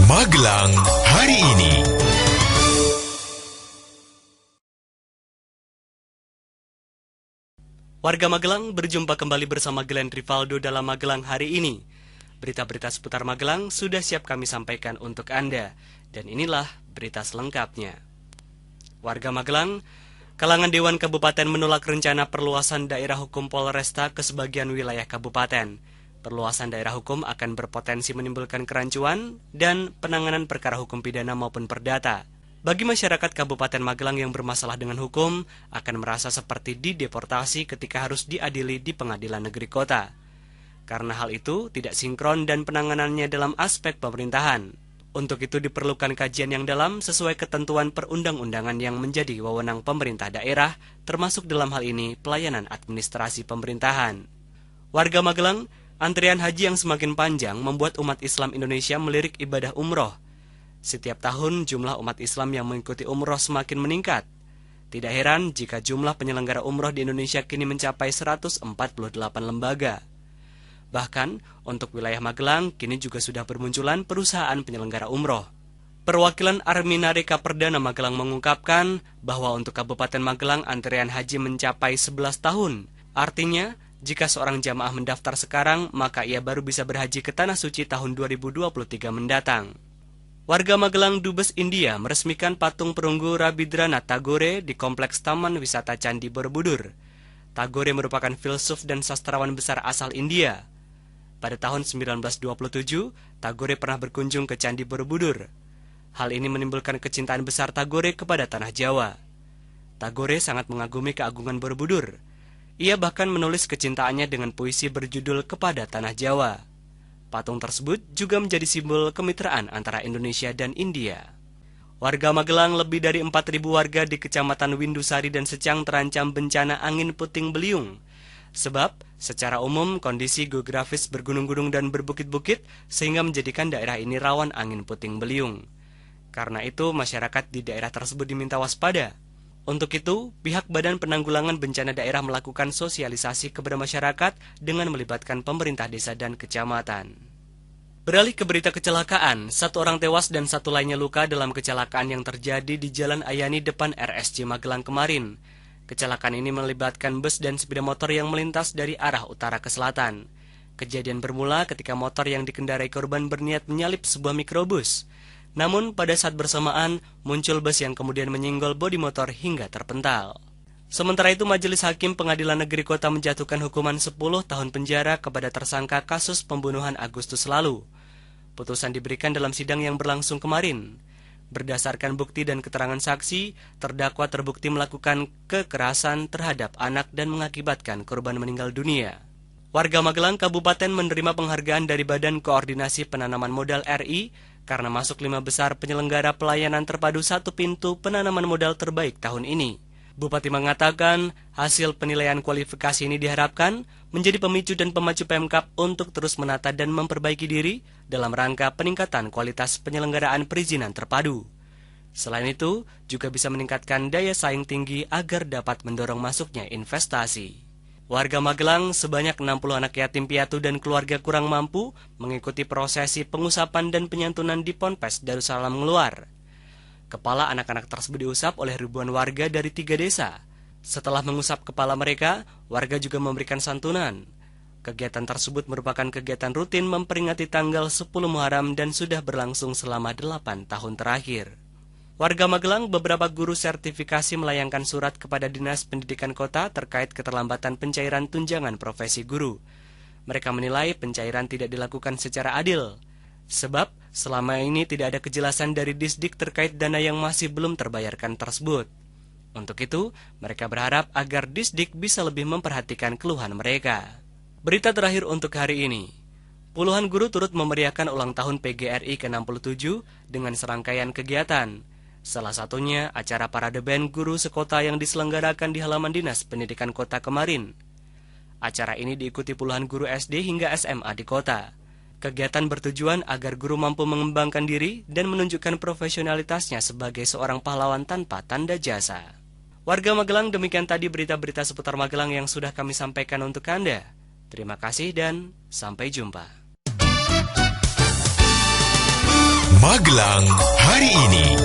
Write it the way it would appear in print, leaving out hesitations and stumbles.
Magelang hari ini. Warga Magelang berjumpa kembali bersama Glenn Rivaldo dalam Magelang hari ini. Berita-berita seputar Magelang sudah siap kami sampaikan untuk Anda. Dan inilah berita selengkapnya. Warga Magelang, kalangan Dewan Kabupaten menolak rencana perluasan daerah hukum Polresta ke sebagian wilayah kabupaten. Perluasan daerah hukum akan berpotensi menimbulkan kerancuan dan penanganan perkara hukum pidana maupun perdata. Bagi masyarakat Kabupaten Magelang yang bermasalah dengan hukum, akan merasa seperti dideportasi ketika harus diadili di pengadilan negeri kota. Karena hal itu tidak sinkron dan penanganannya dalam aspek pemerintahan. Untuk itu diperlukan kajian yang dalam sesuai ketentuan perundang-undangan yang menjadi wewenang pemerintah daerah, termasuk dalam hal ini pelayanan administrasi pemerintahan. Warga Magelang, antrian haji yang semakin panjang membuat umat Islam Indonesia melirik ibadah umroh. Setiap tahun jumlah umat Islam yang mengikuti umroh semakin meningkat. Tidak heran jika jumlah penyelenggara umroh di Indonesia kini mencapai 148 lembaga. Bahkan, untuk wilayah Magelang kini juga sudah bermunculan perusahaan penyelenggara umroh. Perwakilan Arminareka Perdana Magelang mengungkapkan bahwa untuk Kabupaten Magelang antrian haji mencapai 11 tahun. Artinya, jika seorang jamaah mendaftar sekarang, maka ia baru bisa berhaji ke Tanah Suci tahun 2023 mendatang. Warga Magelang Dubes India meresmikan patung perunggu Rabindranath Tagore di Kompleks Taman Wisata Candi Borobudur. Tagore merupakan filsuf dan sastrawan besar asal India. Pada tahun 1927, Tagore pernah berkunjung ke Candi Borobudur. Hal ini menimbulkan kecintaan besar Tagore kepada tanah Jawa. Tagore sangat mengagumi keagungan Borobudur. Ia bahkan menulis kecintaannya dengan puisi berjudul Kepada Tanah Jawa. Patung tersebut juga menjadi simbol kemitraan antara Indonesia dan India. Warga Magelang, lebih dari 4.000 warga di Kecamatan Windusari dan Secang terancam bencana angin puting beliung. Sebab, secara umum kondisi geografis bergunung-gunung dan berbukit-bukit sehingga menjadikan daerah ini rawan angin puting beliung. Karena itu, masyarakat di daerah tersebut diminta waspada. Untuk itu, pihak Badan Penanggulangan Bencana Daerah melakukan sosialisasi kepada masyarakat dengan melibatkan pemerintah desa dan kecamatan. Beralih ke berita kecelakaan, 1 orang tewas dan 1 lainnya luka dalam kecelakaan yang terjadi di Jalan Ayani depan RSC Magelang kemarin. Kecelakaan ini melibatkan bus dan sepeda motor yang melintas dari arah utara ke selatan. Kejadian bermula ketika motor yang dikendarai korban berniat menyalip sebuah mikrobus. Namun pada saat bersamaan muncul bus yang kemudian menyinggol bodi motor hingga terpental. Sementara itu Majelis Hakim Pengadilan Negeri Kota menjatuhkan hukuman 10 tahun penjara kepada tersangka kasus pembunuhan Agustus lalu. Putusan diberikan dalam sidang yang berlangsung kemarin. Berdasarkan bukti dan keterangan saksi, terdakwa terbukti melakukan kekerasan terhadap anak dan mengakibatkan korban meninggal dunia. Warga Magelang Kabupaten menerima penghargaan dari Badan Koordinasi Penanaman Modal RI karena masuk 5 besar penyelenggara pelayanan terpadu 1 pintu penanaman modal terbaik tahun ini. Bupati mengatakan hasil penilaian kualifikasi ini diharapkan menjadi pemicu dan pemacu Pemkab untuk terus menata dan memperbaiki diri dalam rangka peningkatan kualitas penyelenggaraan perizinan terpadu. Selain itu, juga bisa meningkatkan daya saing tinggi agar dapat mendorong masuknya investasi. Warga Magelang sebanyak 60 anak yatim piatu dan keluarga kurang mampu mengikuti prosesi pengusapan dan penyantunan di Ponpes Darussalam Ngeluar. Kepala anak-anak tersebut diusap oleh ribuan warga dari 3 desa. Setelah mengusap kepala mereka, warga juga memberikan santunan. Kegiatan tersebut merupakan kegiatan rutin memperingati tanggal 10 Muharram dan sudah berlangsung selama 8 tahun terakhir. Warga Magelang, beberapa guru sertifikasi melayangkan surat kepada Dinas Pendidikan Kota terkait keterlambatan pencairan tunjangan profesi guru. Mereka menilai pencairan tidak dilakukan secara adil. Sebab, selama ini tidak ada kejelasan dari Disdik terkait dana yang masih belum terbayarkan tersebut. Untuk itu, mereka berharap agar Disdik bisa lebih memperhatikan keluhan mereka. Berita terakhir untuk hari ini. Puluhan guru turut memeriahkan ulang tahun PGRI ke-67 dengan serangkaian kegiatan. Salah satunya acara parade band guru sekota yang diselenggarakan di halaman Dinas Pendidikan Kota kemarin. Acara ini diikuti puluhan guru SD hingga SMA di kota. Kegiatan bertujuan agar guru mampu mengembangkan diri dan menunjukkan profesionalitasnya sebagai seorang pahlawan tanpa tanda jasa. Warga Magelang, demikian tadi berita-berita seputar Magelang yang sudah kami sampaikan untuk Anda. Terima kasih dan sampai jumpa. Magelang hari ini.